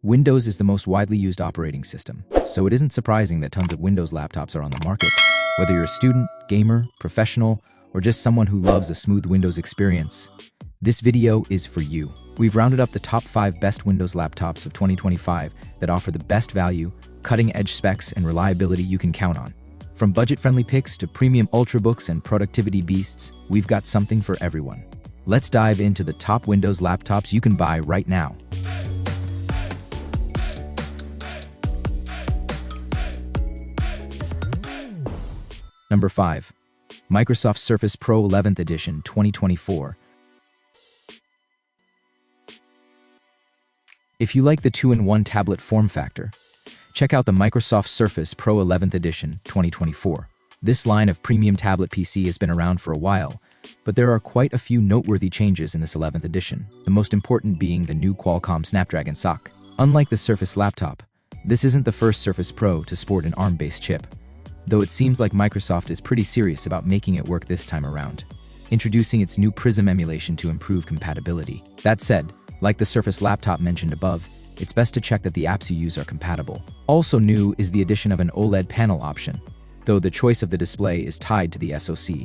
Windows is the most widely used operating system, so it isn't surprising that tons of Windows laptops are on the market. Whether you're a student, gamer, professional, or just someone who loves a smooth Windows experience, this video is for you. We've rounded up the top 5 best Windows laptops of 2025 that offer the best value, cutting-edge specs, and reliability you can count on. From budget-friendly picks to premium ultrabooks and productivity beasts, we've got something for everyone. Let's dive into the top Windows laptops you can buy right now. Number 5. Microsoft Surface Pro 11th Edition 2024. If you like the 2-in-1 tablet form factor, check out the Microsoft Surface Pro 11th Edition 2024. This line of premium tablet PC has been around for a while, but there are quite a few noteworthy changes in this 11th edition, the most important being the new Qualcomm Snapdragon SoC. Unlike the Surface laptop, this isn't the first Surface Pro to sport an ARM-based chip, though it seems like Microsoft is pretty serious about making it work this time around, introducing its new Prism emulation to improve compatibility. That said, like the Surface laptop mentioned above, it's best to check that the apps you use are compatible. Also new is the addition of an OLED panel option, though the choice of the display is tied to the SoC.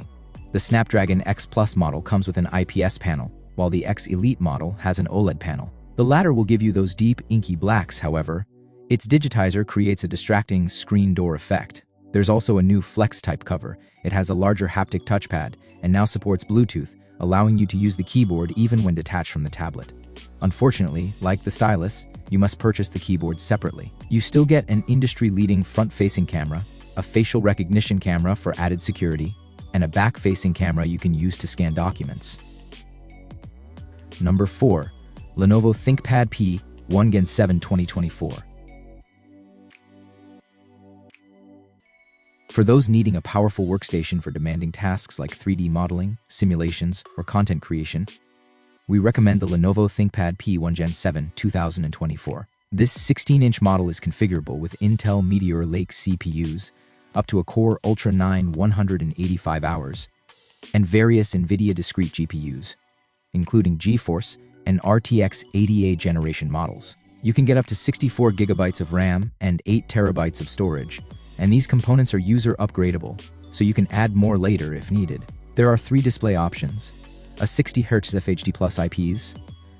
The Snapdragon X Plus model comes with an IPS panel, while the X Elite model has an OLED panel. The latter will give you those deep, inky blacks, however. Its digitizer creates a distracting screen door effect. There's also a new Flex-type cover. It has a larger haptic touchpad and now supports Bluetooth, allowing you to use the keyboard even when detached from the tablet. Unfortunately, like the stylus, you must purchase the keyboard separately. You still get an industry-leading front-facing camera, a facial recognition camera for added security, and a back-facing camera you can use to scan documents. Number 4. Lenovo ThinkPad P1 Gen 7 2024. For those needing a powerful workstation for demanding tasks like 3D modeling, simulations, or content creation, we recommend the Lenovo ThinkPad P1 Gen 7 2024. This 16-inch model is configurable with Intel Meteor Lake CPUs, up to a Core Ultra 9 185 hours, and various NVIDIA discrete GPUs, including GeForce and RTX 80A generation models. You can get up to 64 gigabytes of RAM and 8 terabytes of storage, and these components are user upgradable, so you can add more later if needed. There are 3 display options: a 60Hz FHD Plus IPS,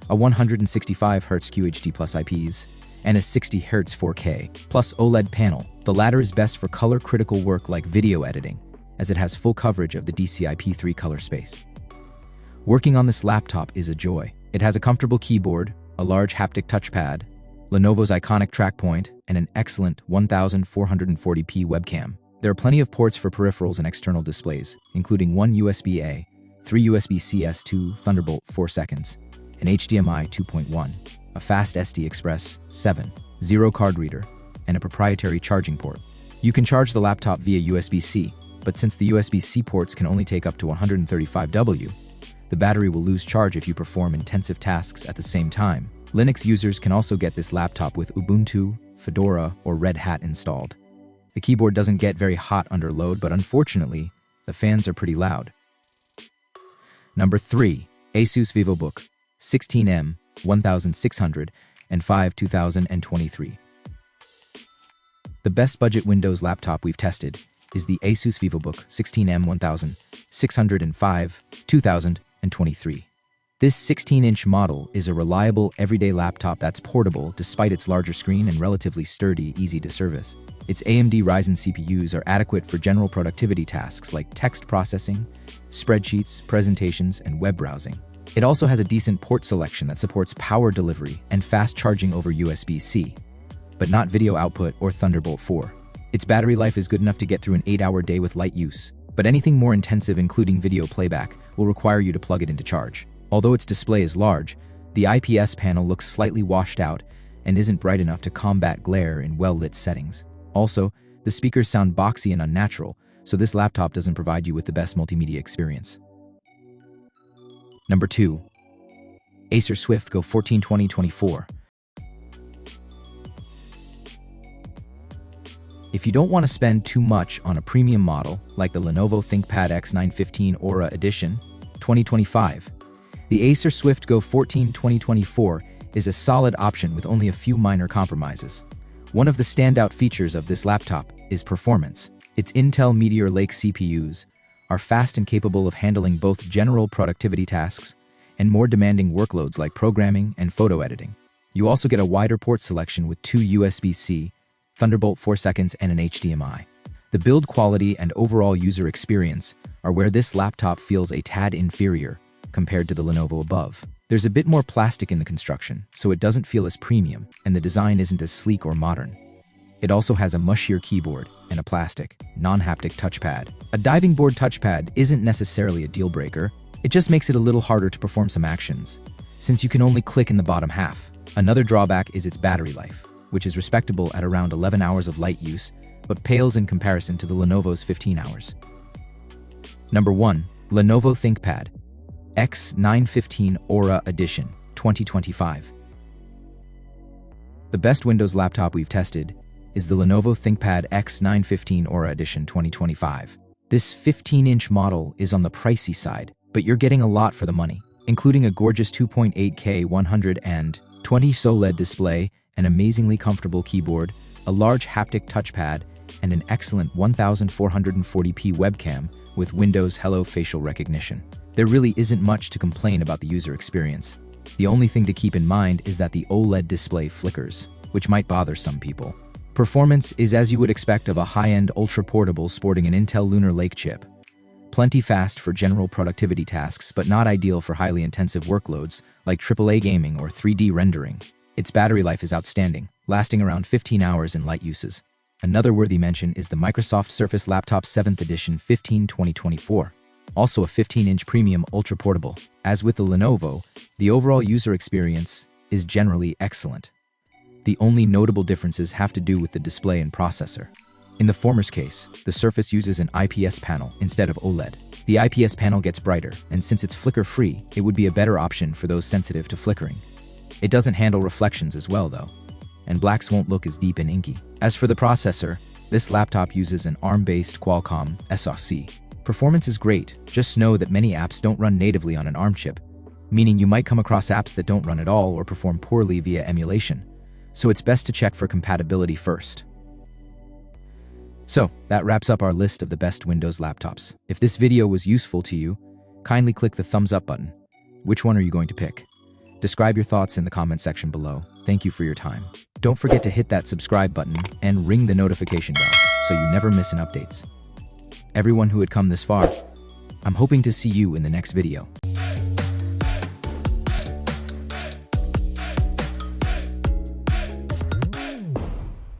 a 165Hz QHD Plus IPS, and a 60Hz 4K plus OLED panel. The latter is best for color-critical work like video editing, as it has full coverage of the DCI-P3 color space. Working on this laptop is a joy. It has a comfortable keyboard, a large haptic touchpad, Lenovo's iconic trackpoint, and an excellent 1440p webcam. There are plenty of ports for peripherals and external displays, including 1 USB-A, 3 USB-CS, 2 Thunderbolt 4 seconds, an HDMI 2.1, a fast SD Express 7.0 card reader, and a proprietary charging port. You can charge the laptop via USB-C, but since the USB-C ports can only take up to 135W, the battery will lose charge if you perform intensive tasks at the same time. Linux users can also get this laptop with Ubuntu, Fedora, or Red Hat installed. The keyboard doesn't get very hot under load, but unfortunately, the fans are pretty loud. Number 3. Asus VivoBook 16M 1605 2023. The best budget Windows laptop we've tested is the Asus VivoBook 16M 1605 2023. This 16-inch model is a reliable, everyday laptop that's portable despite its larger screen and relatively sturdy, easy to service. Its AMD Ryzen CPUs are adequate for general productivity tasks like text processing, spreadsheets, presentations, and web browsing. It also has a decent port selection that supports power delivery and fast charging over USB-C, but not video output or Thunderbolt 4. Its battery life is good enough to get through an 8-hour day with light use, but anything more intensive, including video playback, will require you to plug it into charge. Although its display is large, the IPS panel looks slightly washed out and isn't bright enough to combat glare in well-lit settings. Also, the speakers sound boxy and unnatural, so this laptop doesn't provide you with the best multimedia experience. Number 2. Acer Swift Go 14 2024. If you don't want to spend too much on a premium model like the Lenovo ThinkPad X915 Aura Edition 2025, the Acer Swift Go 14 2024 is a solid option with only a few minor compromises. One of the standout features of this laptop is performance. Its Intel Meteor Lake CPUs are fast and capable of handling both general productivity tasks and more demanding workloads like programming and photo editing. You also get a wider port selection with 2 USB-C, Thunderbolt 4 seconds, and an HDMI. The build quality and overall user experience are where this laptop feels a tad inferior compared to the Lenovo above. There's a bit more plastic in the construction, so it doesn't feel as premium, and the design isn't as sleek or modern. It also has a mushier keyboard and a plastic, non-haptic touchpad. A diving board touchpad isn't necessarily a deal breaker, it just makes it a little harder to perform some actions, since you can only click in the bottom half. Another drawback is its battery life, which is respectable at around 11 hours of light use, but pales in comparison to the Lenovo's 15 hours. Number 1. Lenovo ThinkPad X915 Aura Edition 2025. The best Windows laptop we've tested is the Lenovo ThinkPad X915 Aura Edition 2025. This 15-inch model is on the pricey side, but you're getting a lot for the money, including a gorgeous 2.8K 120 OLED display, an amazingly comfortable keyboard, a large haptic touchpad, and an excellent 1440p webcam with Windows Hello facial recognition. There really isn't much to complain about the user experience. The only thing to keep in mind is that the OLED display flickers, which might bother some people. Performance is as you would expect of a high-end ultra-portable sporting an Intel Lunar Lake chip. Plenty fast for general productivity tasks, but not ideal for highly intensive workloads like AAA gaming or 3D rendering. Its battery life is outstanding, lasting around 15 hours in light uses. Another worthy mention is the Microsoft Surface Laptop 7th Edition 2024, also a 15-inch premium ultra-portable. As with the Lenovo, the overall user experience is generally excellent. The only notable differences have to do with the display and processor. In the former's case, the Surface uses an IPS panel instead of OLED. The IPS panel gets brighter, and since it's flicker-free, it would be a better option for those sensitive to flickering. It doesn't handle reflections as well, though, and blacks won't look as deep and inky. As for the processor, this laptop uses an ARM-based Qualcomm SoC. Performance is great, just know that many apps don't run natively on an ARM chip, meaning you might come across apps that don't run at all or perform poorly via emulation, so it's best to check for compatibility first. So, that wraps up our list of the best Windows laptops. If this video was useful to you, kindly click the thumbs up button. Which one are you going to pick? Describe your thoughts in the comment section below. Thank you for your time. Don't forget to hit that subscribe button and ring the notification bell so you never miss an updates. Everyone who had come this far, I'm hoping to see you in the next video.